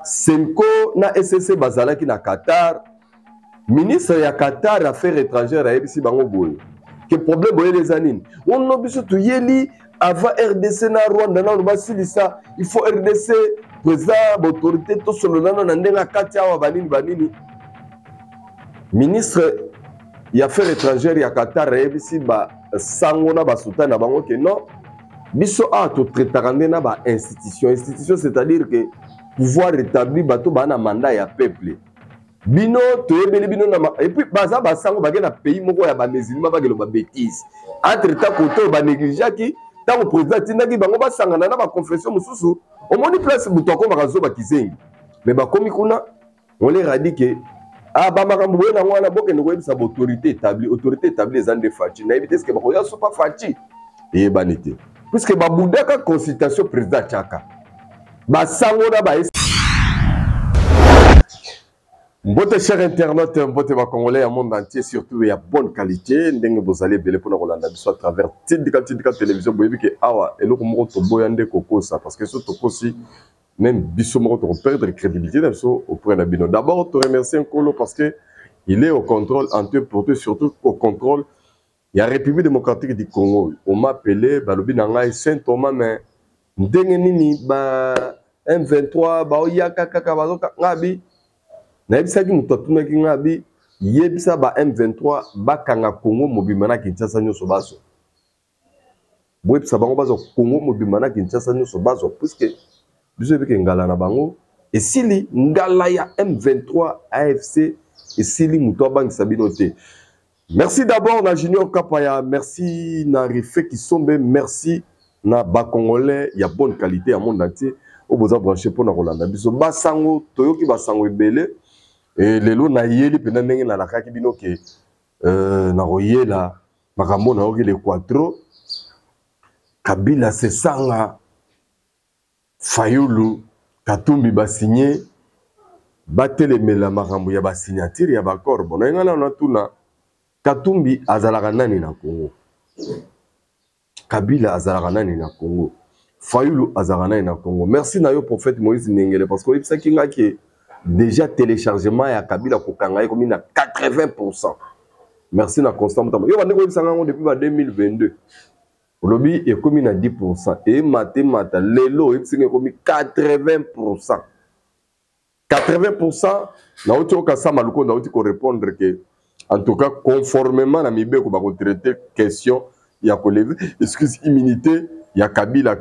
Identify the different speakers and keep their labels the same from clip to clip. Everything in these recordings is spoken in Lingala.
Speaker 1: Senko na SSC bazalaki na Qatar. Ministre ya Qatar affaires étrangères a ebisi bango boye. Que problème boye les anines. On no biso tu yeli avant RDC na Rwanda na basilisa, il faut RDC président autorité to solonana na ndenga kati awa banini. Ministre ya affaires étrangères ya Qatar a ebisi ba sango na ba sultana bango que non. Biso a to traitande na ba institution, c'est-à-dire que pouvoir établir bato bana mandat ya peuple. Bino toyebeli bino na et puis baza basango bagena pays moko ya ba musulman bagelo ba bêtise entre ta koto ba négligaki tant président tindaki bango basangana na ba confession mususu au moni place butoko bakazo ba kizengi mais ba komi kuna on les a dit que ah ba makambo na ngwana boke ndo yebisa autorité établie les ande fachi na éviter ce que ba ko ya so pas fachi et banité puisque ba bundaka consultation président chaka ba sango na ba Mbote chers internautes, mbote ma congolais à monde entier, surtout il y a bonne qualité. Ndenge vous allez belé pour nous Rolanda biso à travers Tidika télévision. Vous voyez que awa et l'autre mot to boyande koko ça parce que ce toko si même biso mot to perdre crédibilité d'abso auprès de Bino. D'abord te remercier un colo parce que il est au contrôle en te porter surtout au contrôle. Il y a République démocratique du Congo. On m'a appelé balobi nanga Saint Thomas mais ndenge nini ba M23 ba oyaka kaka bazoka ngabi Naibisaki mutotuna kingabi yebisa ba M23 bakanga Congo mobimana Kinshasa nyoso baso. Bwebisa bango bazo Congo mobimana Kinshasa nyoso baso puisque biso beke ngala na bango et sili ngala ya M23 AFC et sili muto bangisa binote. Merci d'abord na Junior Kapaya, merci na Rife Kisombe, merci na ba Congolais ya bonne qualité à monde entier au besoin branché pour na Rolanda. Biso basango toyoki basango ebele. Et les lots na yeli pendant que na lakaki bino ke na royela makambo na oki le quattro Kabila se sanga Fayulu Katumbi ba signé batelemela makambo ya ba signature ya ba corps bon ngala na tuna Katumbi azalaka nani na Congo Kabila azalaka nani na Congo Fayulu azalaka nani na Congo. Merci na yo prophète Moïse Nengele parce que ça kinga ki déjà téléchargement ya Kabila kokanga comme na 80%. Merci na constant temps. Yo bande ko bisango depuis 2022. Lobi est comme na 10% et mathemata lelo est comme 80%. 80% na auto ka sa maluko na auto ko répondre que en tout cas conformément na mibe ko ba ko traiter question ya ko lever excuse immunité ya Kabila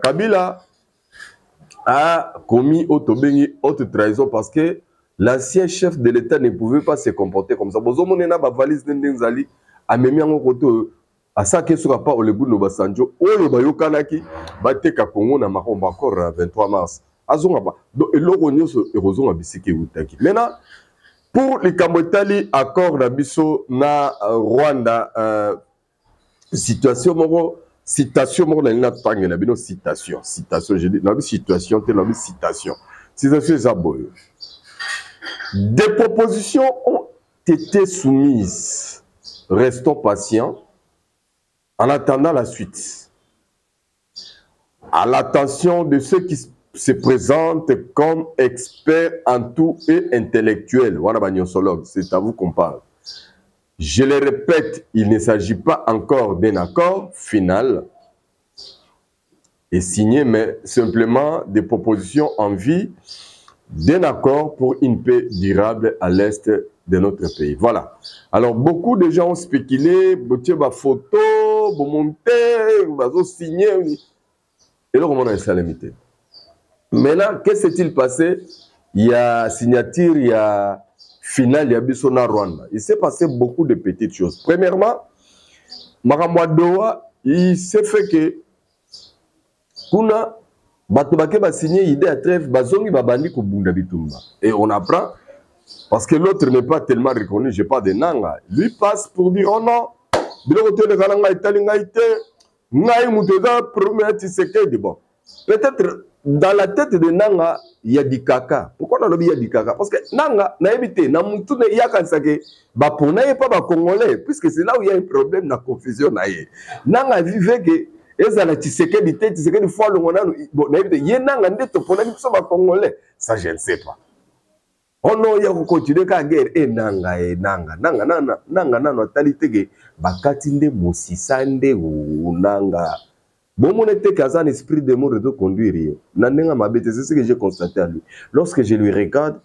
Speaker 1: a commis haute trahison parce que l'ancien chef de l'État ne pouvait pas se comporter comme ça. Bozo monena ba valise ndenzali amemi ngo kote à ça que sera pas ole buno basanjo oyo bayokanaki bateka Congo na makomba encore 23 mars. Azonga ba donc eloko nyoso erozonga bisiki utaki. Maintenant pour les Kamotali accord na biso na Rwanda situation moko citation moko na tangela bino citation je dis na situation te na citation zaboyo. Des propositions ont été soumises. Restons patients en attendant la suite. À l'attention de ceux qui se présentent comme experts en tout et intellectuels. Voilà, c'est à vous qu'on parle. Je le répète, il ne s'agit pas encore d'un accord final et signé, mais simplement des propositions en vue d'un accord pour une paix durable à l'est de notre pays. Voilà. Alors, beaucoup de gens ont spéculé, ba photo, monter, bazo signer. Et là, on a une salamité. Maintenant, qu'est-ce qui s'est passé? Il y a signature, il y a finale, il y a Bissona Rwanda. Il s'est passé beaucoup de petites choses. Premièrement, Maramwadoa, il s'est fait que Kuna Batobake va signer idée à trêve, Bazongi Babandi Kubunda Bitumba. Et on apprend, parce que l'autre n'est pas tellement reconnu, je parle de Nanga. Lui passe pour dire, oh non, peut-être dans la tête de Nanga, il y a du caca. Pourquoi dans le il y a du caca? Parce que Nanga n'a évité, n'a moutoune il y a quand ça que Bapona pas ba Congolais, puisque c'est là où il y a un problème, la confusion. Nanga vivait que ezala Tshisekedi fois le mona bon na évité, Nanga ndé topona biso ba Congolais, ça je ne sais pas. Oh non, il y a continuer ka guerre e nanga nanga talité bakatinde musisande ou nanga. Bon mon était qu'un esprit de mort de conduire. Nanenga mabete, c'est ce que j'ai constaté à lui. Lorsque je lui regarde,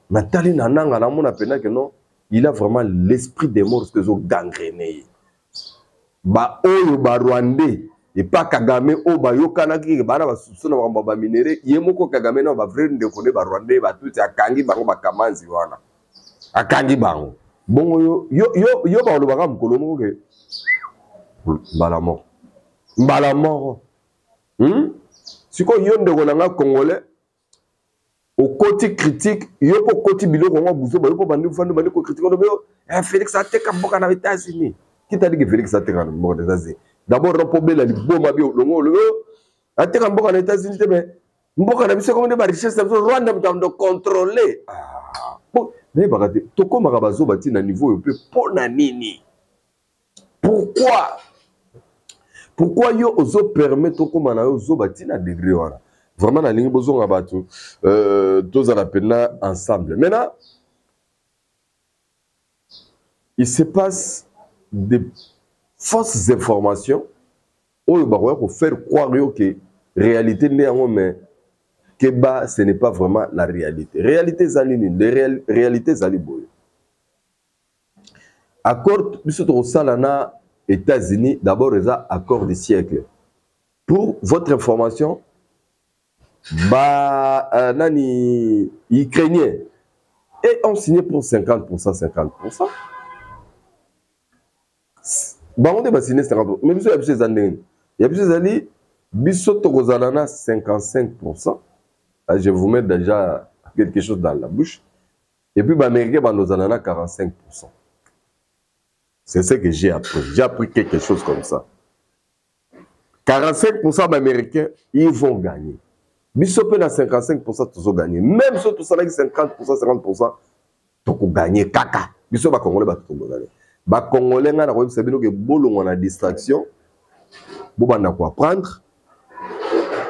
Speaker 1: Nathalie nananga na mon appena que non, il a vraiment l'esprit des morts que zo gangréné. Ba oyo ba Rwandais et pas Kagame o ba yokana ki ba na ba soupçonne ba minéré yemoko Kagame na ba vrai ndeko ne ba Rwandais ba tout akangi bango ba kamanzi wana akangi bango bongo yo ba lo ba mukolo moko ke mbala mort siko yo ndeko na nga congolais au côté critique yo po côté biloko ngo buzo ba yo po bandi fandi bandi ko critique no Félix ateka mboka na États-Unis. Qui t'a dit que Félix a été en États-Unis? D'abord, le problème, il y a des bombes, il y a des bombes aux États-Unis, mais il y a des richesses, il Rwanda de contrôler. Mais tu comme Rabazo bâti à niveau européen, pour nini? Pourquoi? Pourquoi yo ozo permet to comme na ozo bâti na degré wana? Vraiment na ligne bozo ngabatu tous à la peine ensemble. Maintenant, il se passe des fausses informations pour faire croire que réalité mais que bah, ce n'est pas vraiment la réalité. Réalité zalini, réalité zaliboy. Accord biso salana États-Unis d'abord les accord du siècle. Pour votre information, bah nani ukrainien et on signé pour 50%, 50%. Bah on est signé 50%. Mais biso ya ces années. Il y a plusieurs années, Bissot Rosalana 55%. Je vous mets déjà quelque chose dans la bouche. Et puis, l'Américain, Rosalana 45%. C'est ce que j'ai appris. J'ai appris quelque chose comme ça. 45% d'Américains, ils vont gagner. Bissot peut 55%, tous vont gagner. Même si tout ça, 50%, 50%, tous vont gagner. Kaka. Bissot va Congolais, tous vont gagner. Les Congolais, on a distraction. Bobana ko apprendre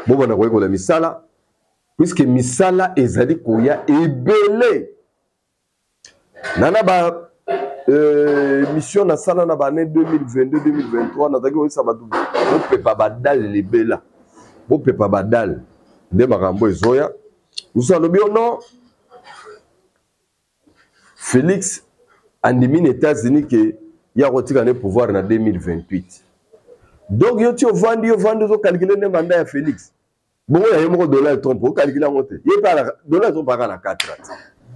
Speaker 1: bobana ko la misala puisque misala ezali koya ebele nana ba mission na sala na ba 2022 2023 na daki ça ba pepa badal lebela bo pepa badal de makambo ezoya nous allons bien non Félix andimi aux États-Unis que ya rotika ne pouvoir na 2028. Donc, yo vandi zo calculer le mandat à Félix. Bon, il y a un Donald Trump, vous calculez en monté. Il y a Donald Trump à 4 ans.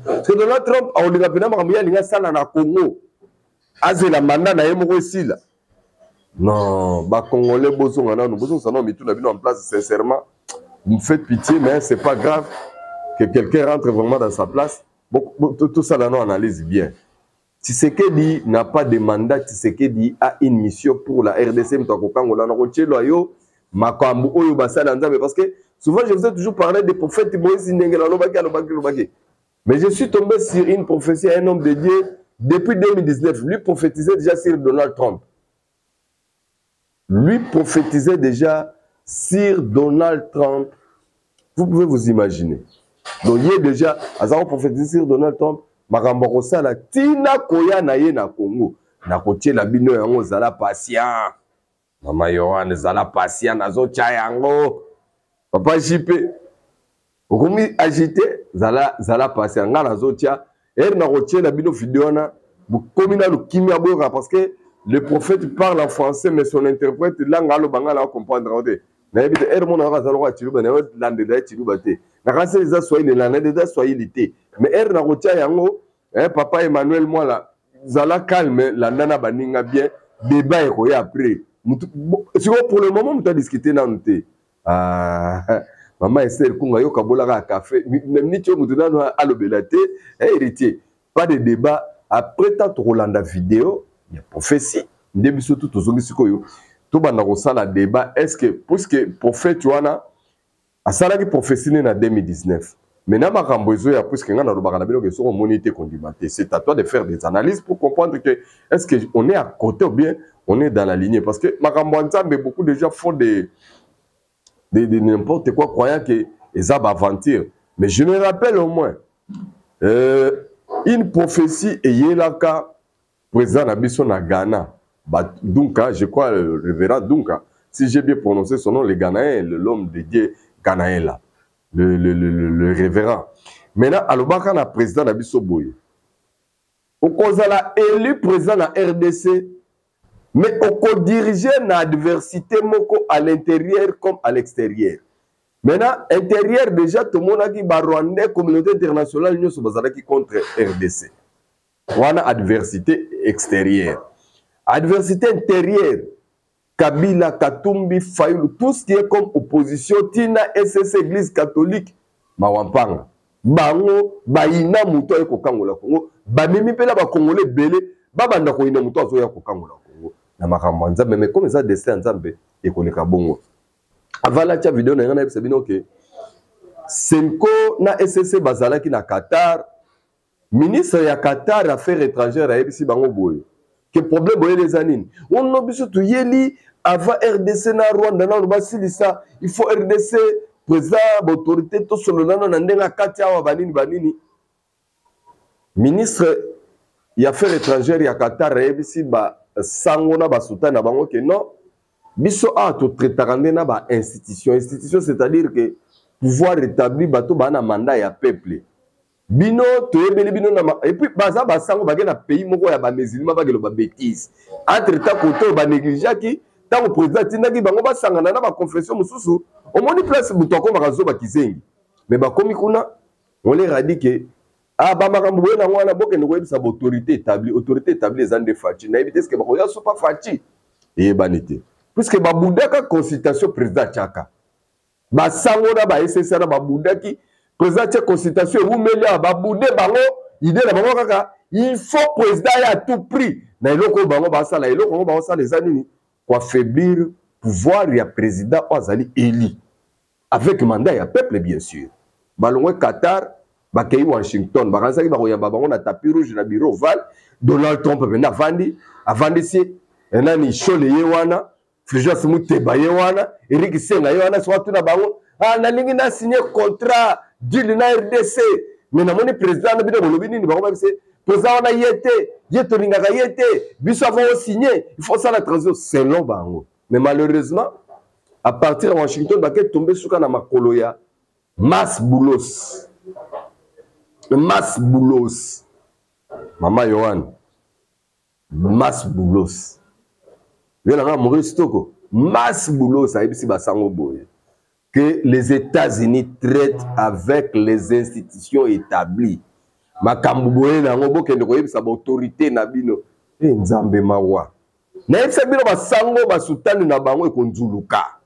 Speaker 1: Parce que Donald Trump, on lui a dit que na Congo. Azé la mandat na yemo aussi là. Non, ba Congolais boson na nous boson ça non mais tout la vie en place sincèrement. Vous me faites pitié mais c'est pas grave que quelqu'un rentre vraiment dans sa place. Bon, tout ça là non analyse bien. Tshisekedi n'a pas de mandat, Tshisekedi a une mission pour la RDC. Parce que souvent, je vous ai toujours parlé des prophètes Moïse. Mais je suis tombé sur une prophétie, un homme de Dieu, depuis 2019. Lui prophétisait déjà sur Donald Trump. Lui prophétisait déjà sur Donald Trump. Vous pouvez vous imaginer. Donc, il y a déjà, à prophétisé sur Donald Trump. Makambo sala tina koya na ye na Congo na kotie la bino yango zala patient mama Yohane zala patient nazo tia yango papa JP okomi agité zala patient nga nazo tia na kotie la bino vidéo na komi na lukimia boka parce que le prophète parle en français mais son interprète langue alo bangala comprendre de na ebite mon na zala ko tiluba na lande da tiluba te na kase za swahili la na da swahili te mais na kotia yango papa Emmanuel moi là zala calme la nana baninga bien débat et quoi après pour le moment on t'a discuté na nte maman Esther kunga yo kabola ka café ni tu mutu na alobelate héritier pas de débat après tant Rolanda vidéo il y a prophétie ndebi surtout tozongi sikoyo to bana ko sala débat est-ce que puisque prophète wana asala ki prophétie na 2019. Maintenant, c'est à toi de faire des analyses pour comprendre que est-ce qu'on est à côté ou bien on est dans la lignée. Parce que mais beaucoup de gens font de n'importe quoi croyant que les aventure. Mais je me rappelle au moins, Une prophétie est là ka président Nabiso na Ghana. Dunka, je crois le révérend Dunka, si j'ai bien prononcé son nom, le Ghanaen, l'homme de Dieu Ghanaen là, le révérend. Maintenant, alobaka na président Nabiso Boye. Au cause la élu président na RDC, mais au diriger na adversité moko à l'intérieur comme à l'extérieur. Maintenant, intérieur déjà, tout le monde a dit Rwandais, communauté internationale, nous sommes contre RDC. On a adversité extérieure. Adversité intérieure, Kabila, Katumbi, Fayoulou, tout ce qui est comme opposition, Tina, SS, Église catholique, Mawampanga. Bango, Baïna, Mouto, Eko Kangola Congo, Bamimi, Pela, Congolais, Belé, Babanda, Koina, Mouto, Eko Kangola Congo. Namakambanza, mais comme ça, destin, Nzambe, Eko Nekabongo. Avant la vidéo, on a dit que Senko na SSC Bazalaki na Qatar, ministre ya Qatar affaires étrangères a dit bango boy. Que problème boy les anines. On a besoin de yeli avant RDC na Rwanda na basilisa, il faut RDC président autorité to solo na ndenga katia wa banini. Ministre ya affaires étrangères ya Qatar a dit ba sango na basuta na bango que non. Biso a to traitande na ba institution, c'est-à-dire que pouvoir établir bato ba na mandat ya peuple. Bino to yebeli bino na et puis baza ba sango ba na pays moko ya ba musulman ba gelo ba bêtise. Entre temps koto ba négliger ki tant président tinaki bango ba sangana na ba confession mususu, au moni place buto ko ba zo ba kizengi. Mais ba komi kuna on les a dit que ah ba makambo na ngwana boke ndo ko sa autorité établie les ande fachi. Na éviter ce que ba ko ya so pas fachi. Et banité. Puisque baboudaka consultation président Tchaka. Basango na ba SSR na baboudaki président Tchaka consultation et vous mêlez baboudé bango idée na bango kaka il faut président à tout prix na eloko bango basala eloko bango sala les anini pour affaiblir pouvoir ya président Ozali élu avec mandat ya peuple bien sûr. Balongwe Qatar bakei Washington bakanzaki bakoyamba bango na tapis rouge na bureau Oval Donald Trump na avandi si nani Chole yewana Fulgence Muteba yewana, Eric Senga yewana, soit tout na bango. Ah, na lingi na signé contrat deal na RDC. Mais na moni président na bino bolobini ni bango ba se président na yeto lingaka yete, biso avant signé, il faut ça la transition selon bango. Mais malheureusement, à partir de Washington, ba ke tomber suka na makolo ya Mas Boulos. Mas Boulos. Mama Yohan. Mas Boulos. Maurice Toko, Mas Boulos, ça ici basango boye. Que les États-Unis traitent avec les institutions établies. Makambo boye na ngobo kende ko yebisa autorité na bino. Nzambe mawa. Na yebisa bino basango basutani na bango ekonzuluka.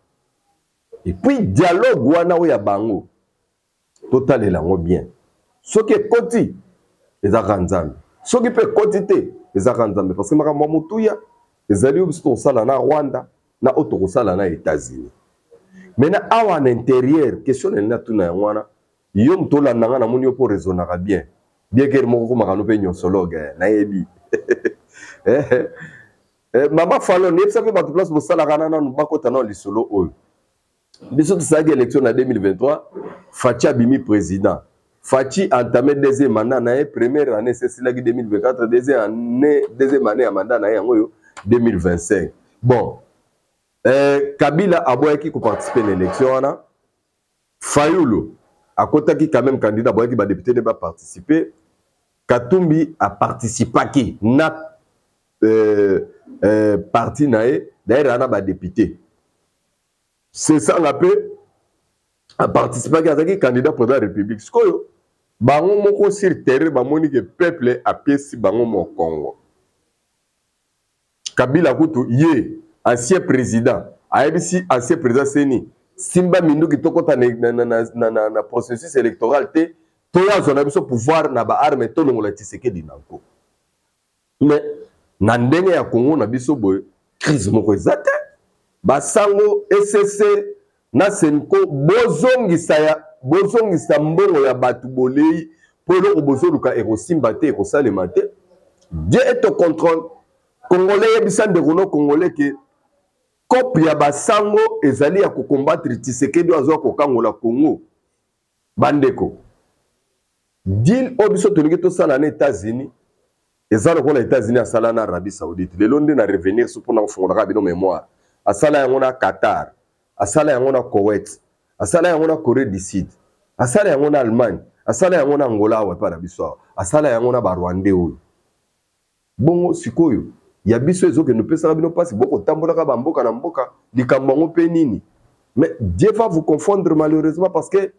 Speaker 1: Et puis dialogue wana o ya bango. Total elango bien. Soki koti ezaka nzambe. Soki pe koti te ezaka nzambe parce que makambo mutuya ezali obiso sala na Rwanda na auto sala na États-Unis. Maintenant awa en intérieur question na tuna yangwana yo mtola nanga na moni yo po raisonnera bien. Bien que moko makano pe nyonsologue na yebi. Mama Fallon ne sape ba place bo sala kana na bakota na lisolo oyo. Biso tsaki élection na 2023, Fachi bimi président. Fachi entamé deuxième mandat na première année c'est cela qui 2024 deuxième année à mandat na yango 2025. Bon, Kabila a qui participer à l'élection. Fayoulou a qui quand même candidat qui va député ne va participer. Katumbi a participé qui na parti nae d'ailleurs on a député. C'est ça la paix a participé qui candidat pour la République. Skoyo bango moko sur terrain ba moni que peuple a pièce bango mo Congo. Kabila Kutu, ancien président, ABC, ancien président Seni, Simba Mindu qui tokota na processus électoral, toya zona biso pouvoir na ba arme to longola Tshisekedi nanko. Mais na ndenge ya Congo na biso boy crise moko ezate. Basango SSC na Senko bozongisa mbongo ya batu bolei polo bozoluka ekosimba te ekosalema te. Dieu est au contrôle. Congolais yebisande rono Congolais que copie ya basango ezali ya ko combattre Tshisekedi azo ko kangola Congo bandeko Deal obiso tolingi to sala na États-Unis. Ezalo ko na États-Unis asala na Arabie Saoudite. Le londe na revenir sur pour na fongola bino mémoire. Asala yango na Qatar, asala yango na Koweït, asala yango na Corée du Sud, asala yango na Allemagne, asala yango na Angola wa pa na biso. Asala yango na ba Rwandais oyo. Bongo sikoyo ya biso ezoke no pesa bino pasi boko tambola ka bamboka na mboka likambo ngo pe nini. Mais Dieu va vous confondre malheureusement parce que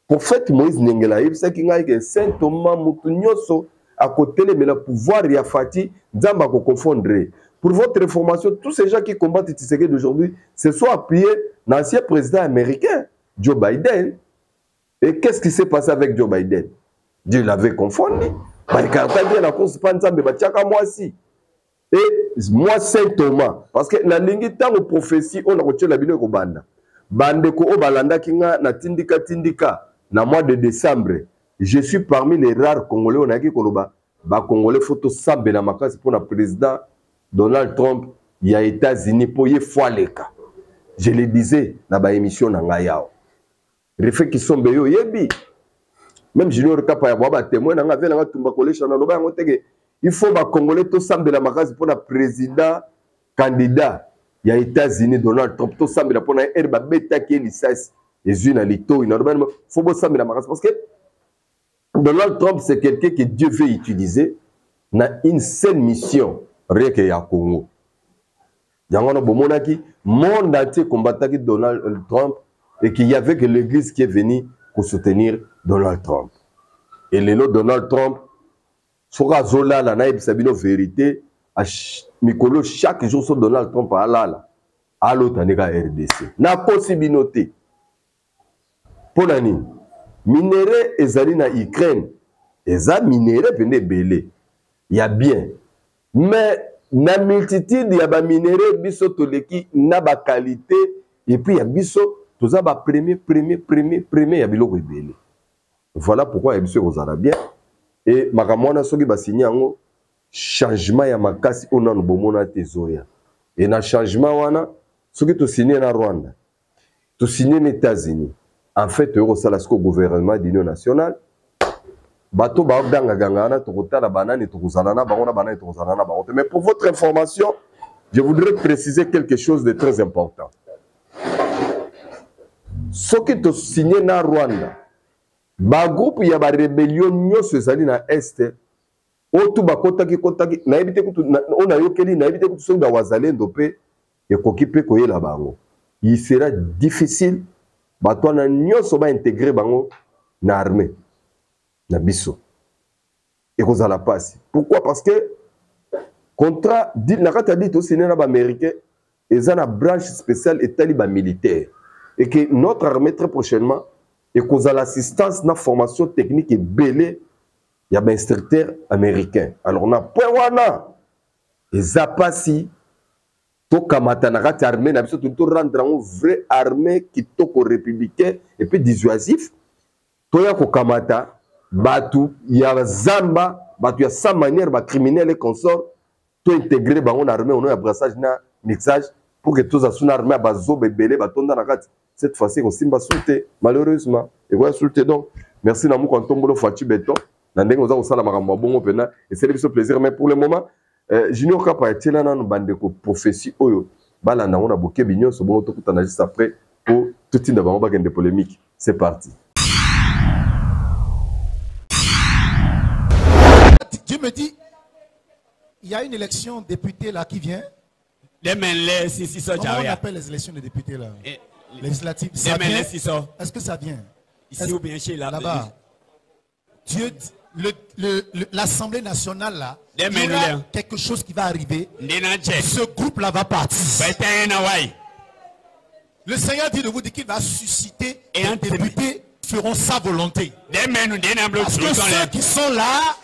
Speaker 1: prophète Moïse Nengela yebisa ki ngai ke Saint Thomas mutu nyoso à côté mais le pouvoir ya fati nzamba ko confondre. Pour votre information, tous ces gens qui combattent Tshisekedi d'aujourd'hui se sont appuyés l'ancien président américain Joe Biden. Et qu'est-ce qui s'est passé avec Joe Biden? Dieu l'avait confondu. Et moi Saint Thomas parce que na lingi tango prophétie on a retiré la bino ko banda. Bande ko o balanda kinga na tindika na mois de décembre. Je suis parmi les rares Congolais on a qui koloba ba Congolais photo sambe na makasi pour le président Donald Trump il y a États-Unis pour y fois les cas. Je le disais dans ba émission na ngayao. Refait qui sont beyo yebi. Même Junior Kapa ya baba témoin na ngave na tumba collection na loba ngoteke. Il faut ba Congolais to sambe la makasi pour le président candidat il y a États-Unis Donald Trump to sambe la pour na herba beta qui lisas les unes à l'ito il faut bo sambe la makasi parce que Donald Trump, c'est quelqu'un que Dieu veut utiliser dans une seule mission, rien que ya Congo. Il y a un monde entier combattant Donald Trump et qu'il y avait que l'église qui est venue pour soutenir Donald Trump. Et le nom Donald Trump, sera zola la naïb sabino vérité, à Mikolo chaque jour sur Donald Trump à l'ala, à l'autre RDC. Na possibilité. Pour l'année. Minéraux ezali na Ukraine, eza minéraux pende belé. Il y a bien. Mais na multitude ya ba minéraux biso toleki na ba qualité et puis ya biso toza ba premier ya biloko belé. Voilà pourquoi ya biso kozala bien et makamona soki ba signé yango changement ya makasi ona no bomona tezoya. Et na changement wana soki to signé na Rwanda, to signé aux États-Unis. En fait, le gouvernement de l'Union nationale, mais pour votre information, je voudrais préciser quelque chose de très important. Ce qui est signé dans Rwanda, le groupe il y a une rébellion dans l'Est, il sera difficile batwana nyoso ba intégrer bango na armée na biso et cause à la passe. Pourquoi? Parce que contrat dit na kata dit aussi na ba américain et ça na branche spéciale et taliban militaire et que notre armée très prochainement et cause à l'assistance na formation technique et belé il y a ba instructeur américain. Alors on a point wana et ça passe kamata na kati armée na biso tout rendre en vrai armée qui toko républicain et puis dissuasif toya ko kamata batu ya zamba batu ya sa manière ba criminel et consort to intégrer bango na armée on a brassage na mixage pour que tous asuna armée bazo bebele batonda na kati cette fois-ci on simba souté malheureusement et voilà souté donc merci na mu ko ntombolo fati beton na ndenge oza ko sala makambo bongo pena et c'est le plaisir mais pour le moment Junior Kapa etela na bandeko prophétie oyo bala na ona boke binyo so bon to kutana juste après pour tout tinde ba ngaba kende polémique. C'est parti.
Speaker 2: Dieu me dit il y a une élection député là qui vient.
Speaker 3: Comment on
Speaker 2: appelle les élections de députés là? Législatives. Est-ce que ça vient?
Speaker 3: Ici ou bien chez
Speaker 2: là-bas. Dieu l'Assemblée nationale là, il y aura quelque chose qui va arriver. Ce groupe-là va partir. Le Seigneur dit de vous dire qu'il va susciter et un député feront sa volonté. Parce que ceux qui sont là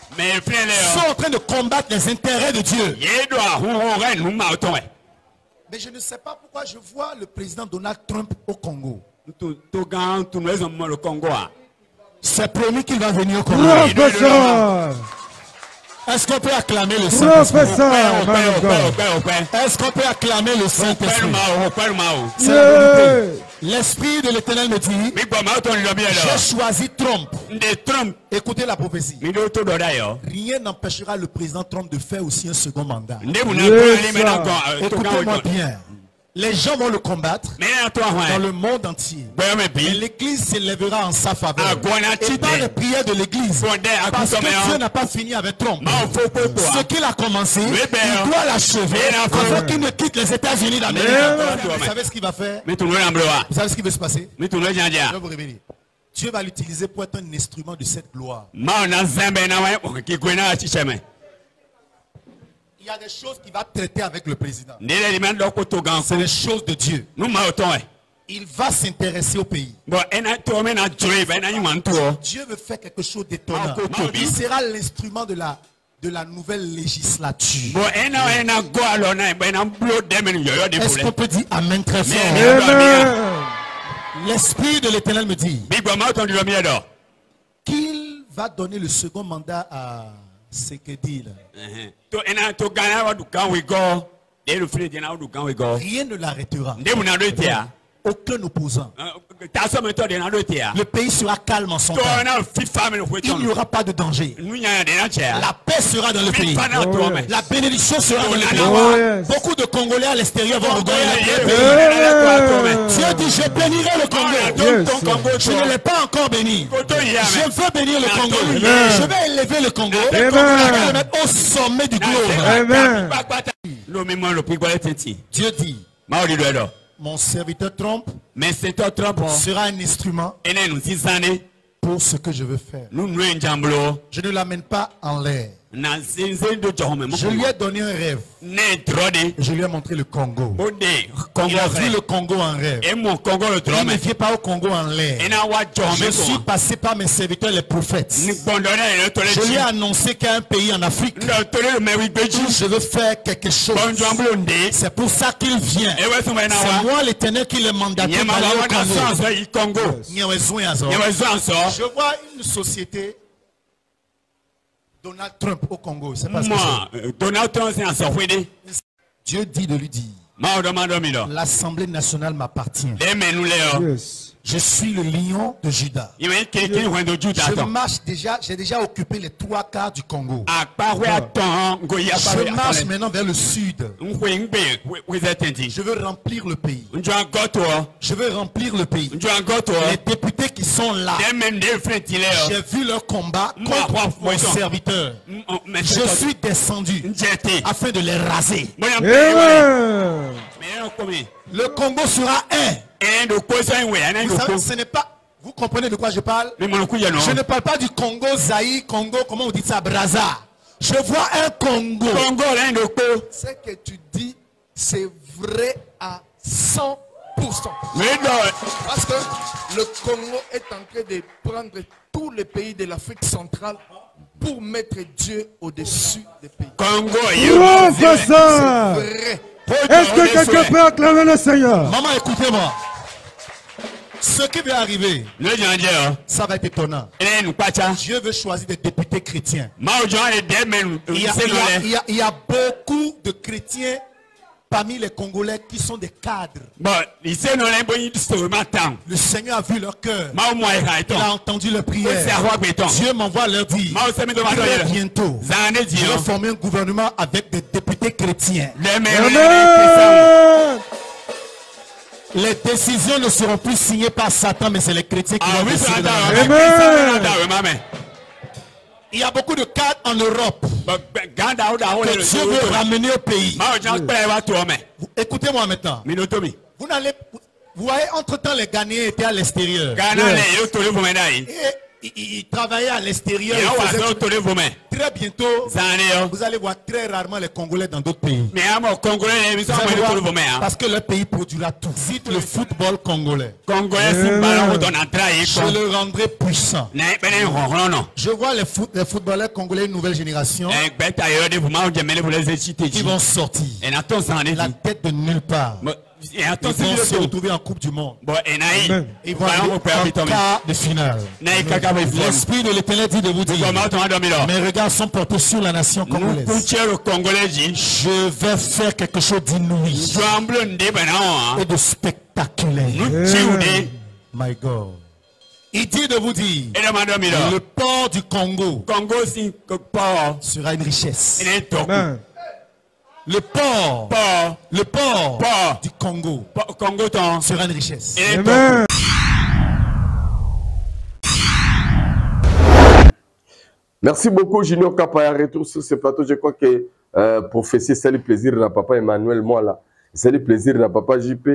Speaker 2: sont en train de combattre les intérêts de Dieu. Mais je ne sais pas pourquoi je vois le président Donald Trump au Congo. C'est promis qu'il va venir au Congo. Est-ce qu'on peut acclamer le Saint-Esprit? Est-ce qu'on peut acclamer le Saint-Esprit? C'est la vérité. L'esprit de l'Éternel me dit, j'ai choisi Trump. Écoutez la prophétie. Rien n'empêchera le président Trump de faire aussi un second mandat. Écoutez-moi bien. Les gens vont le combattre dans le monde entier. Et l'église s'élèvera en sa faveur. Et par les prières de l'église, parce que Dieu n'a pas fini avec Trump. Ce qu'il a commencé, il doit l'achever avant qu'il ne quitte les États-Unis d'Amérique. Vous savez ce qu'il va faire? Vous savez ce qui va se passer? Je vais vous révéler. Dieu va l'utiliser pour être un instrument de cette gloire. Il y a des choses qu'il va traiter avec le président. C'est les choses de Dieu. Il va s'intéresser au pays. Dieu veut faire quelque chose d'étonnant. Il sera l'instrument de la nouvelle législature. Est-ce qu'on peut dire Amen très fort? L'Esprit de l'Éternel me dit qu'il va donner le second mandat à Sekedi. Rien ne l'arrêtera. Aucun opposant. Le pays sera calme en son temps. Il n'y aura pas de danger. La paix sera dans le pays. La bénédiction sera dans le pays. Beaucoup de Congolais à l'extérieur vont regarder le pays. Dieu dit, je bénirai le Congo. Je ne l'ai pas encore béni. Je veux bénir le Congo. Je vais élever le Congo. Je vais le mettre au sommet du globe. Dieu dit, mon serviteur Trump sera un instrument pour ce que je veux faire. Je ne l'amène pas en l'air. Je lui ai donné un rêve. Je lui ai montré le Congo. Il a vu le Congo en rêve. Il ne vient pas au Congo en l'air. Je suis passé par mes serviteurs les prophètes. Je lui ai annoncé qu'il y a un pays en Afrique où je veux faire quelque chose. C'est pour ça qu'il vient. C'est moi l'Éternel qui le mandaté d'aller au Congo. Je vois une société Donald Trump au Congo, c'est pas ce que c'est. Donald Trump, c'est un software. Dieu dit de lui dire, l'Assemblée nationale m'appartient. Yes. Je suis le lion de Juda. Je marche déjà, j'ai déjà occupé les 3/4 du Congo. Je marche maintenant vers le sud. Je veux remplir le pays. Je veux remplir le pays. Les députés qui sont là, j'ai vu leur combat contre mon serviteur. Je suis descendu afin de les raser. Le Congo sera un. Vous savez, ce n'est pas... Vous comprenez de quoi je parle? Je ne parle pas du Congo, Zaïre, Congo, comment on dit ça, Brazza. Je vois un Congo. Ce que tu dis, c'est vrai à 100%. Parce que le Congo est en train de prendre tous les pays de l'Afrique centrale pour mettre Dieu au-dessus des pays. Congo, c'est vrai. Est-ce que quelqu'un peut acclamer le Seigneur? Maman, écoutez-moi. Ce qui va arriver, ça va être étonnant. Dieu veut choisir des députés chrétiens. Il y a beaucoup de chrétiens parmi les Congolais qui sont des cadres. Le Seigneur a vu leur cœur. Il a entendu leur prière. Dieu m'envoie leur dire, très bientôt, je vais former un gouvernement avec des députés chrétiens. Les décisions ne seront plus signées par Satan, mais c'est les chrétiens qui vont décider. Il y a beaucoup de cadres en Europe que Dieu veut ramener au pays. Écoutez-moi maintenant. Vous voyez, entre-temps, les Ghanéens étaient à l'extérieur. Ils travaillaient à l'extérieur. Très bientôt, vous allez voir très rarement les Congolais dans d'autres pays. Parce que le pays produira tout. Le football congolais. Je le rendrai puissant. Je vois les footballeurs congolais une nouvelle génération qui vont sortir la tête de nulle part. Ils vont se retrouver en Coupe du Monde. Ils vont aller en quart de finale. L'Esprit de l'Éternel dit de vous dire, mes regards sont portés sur la nation congolaise. Je vais faire quelque chose d'inouï et de spectaculaire. My God. Il dit de vous dire, le port du Congo sera une richesse. Amen. Le port du Congo sera une richesse. Amen.
Speaker 1: Merci beaucoup, Junior Kapaya. Retour sur ce plateau. Je crois que prophétie, c'est le plaisir de papa Emmanuel Moala. C'est le plaisir de papa JP.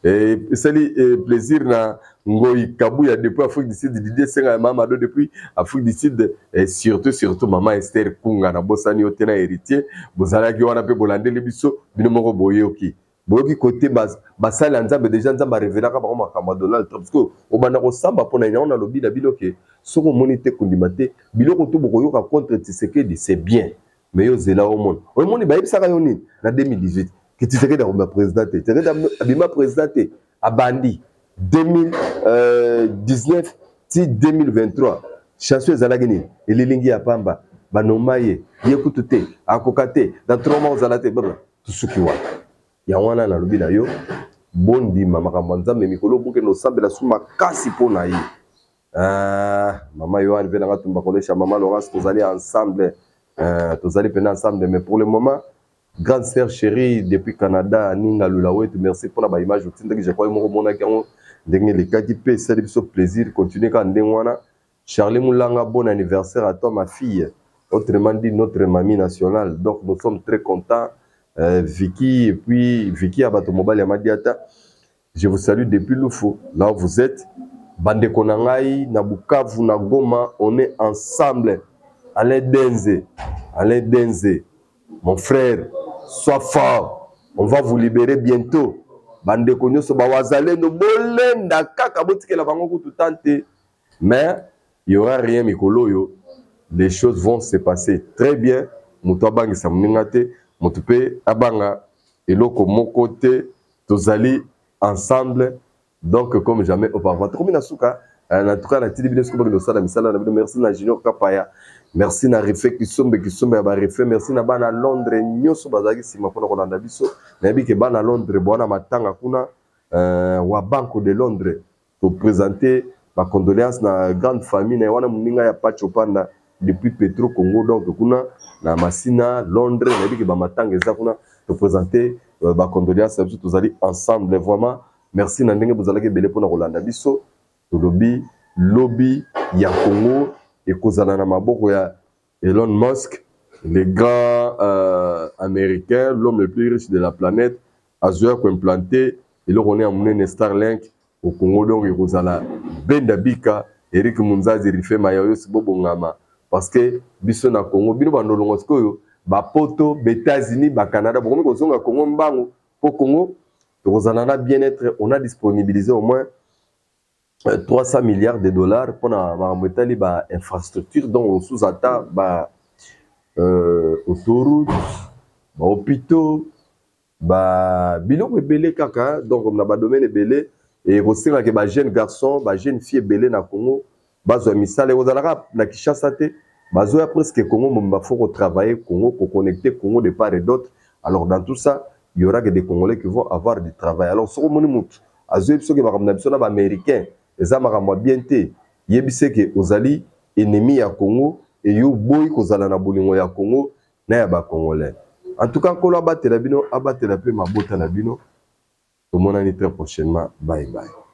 Speaker 1: Et c'est le plaisir de Ngoï Kabouya depuis Afrique du Sud, Didier Senga Mamado depuis Afrique du Sud, et surtout maman Esther Kunga na Bossani Otena héritier, Bozala qui wana pe Bolande Libiso, Binomoro Boyoki. Boyoki côté basala nzambe déjà nzamba révéla ka ba kama Donald Trump parce que obana ko samba pona ina na lobi na biloke soko monite kundimate biloko to bokoyoka contre Tshisekedi c'est bien mais yo zela au monde. O monde ba yebisa ka yoni na 2018 que Tshisekedi a présidenté. Tshisekedi a présidenté à Bandi 2019 ti 2023 chasseur zalagini elilingi ya pamba banomaye yekutute akokate dans 3 mois zalate baba tusukiwa ya wana na lobi na yo bondi mama kamanza me mikolo buke no sambela suma kasi pona yi mama yo an venanga tumba kolesha mama Laurence tozali ensemble tozali pena ensemble mais pour le moment grande sœur chérie depuis Canada Ninga Lulawet merci pour la image que je crois mon mona kango ndenge le cas qui peut c'est le plaisir continuer quand ndengwana Charlie Moulanga bon anniversaire à toi ma fille autrement dit notre mamie nationale donc nous sommes très contents Vicky et puis Vicky Abato Mobile Yamadiata je vous salue depuis Loufou là où vous êtes Bande Konangai na Bukavu na Goma on est ensemble Alain Denze mon frère sois fort on va vous libérer bientôt bande konyo so ba wazale no bolenda kaka botike la bango tout tante mais il y aura rien mikolo yo les choses vont se passer très bien muto abangi sa mningate muto pe abanga eloko moko te tozali ensemble donc comme jamais auparavant comme na suka en tout cas la télé vidéo ko ba sala misala na merci na Junior Kapaya. Merci na Refé Kisombe ba Refé merci na bana Londres nyoso bazaki sima pona kolanda biso na bi ke bana Londres bona matanga kuna wa Banco de Londres pour présenter ma condoléance na grande famille na wana muninga ya Pacho Panda depuis Petro Congo donc kuna na Masina Londres na bi ke ba matanga za kuna pour présenter ba condoléance biso tozali ensemble vraiment merci na ndenge bozalaki belé pona kolanda biso to lobby ya Congo et kozana na maboko ya Elon Musk, le grand américain, l'homme le plus riche de la planète, a joué à implanter et là on est amené Starlink au Congo donc il kozala Bendabika Eric Munzazi rife mayoyo sibobo ngama parce que biso na Congo bino bandolongo sikoyo ba poto États-Unis ba Canada bokomi kozonga Congo mbango po Congo to kozana na bien-être on a disponibilisé au moins 300 milliards de dollars pour la infrastructure dont sous-atta autoroute, hôpitaux, biloko belé kaka donc on a domaine belé et aussi que ba jeune garçon, ba jeune fille belé na Congo, bazo misale ozalaka na Kinshasa te, bazo ya presque Congo mba faut travailler Congo pour connecter Congo de part et d'autre. Alors dans tout ça, il y aura que des Congolais qui vont avoir du travail. Alors sur mon mout, azo biso ke ba biso na ba américain eza makamwa bien te yebise ke ozali ennemi ya Congo et yo boy kozala na bolingo ya Congo na ya ba Congolais. En tout cas kolo abatela bino abatela pe mabota na bino. Tomonani très prochainement. Bye bye.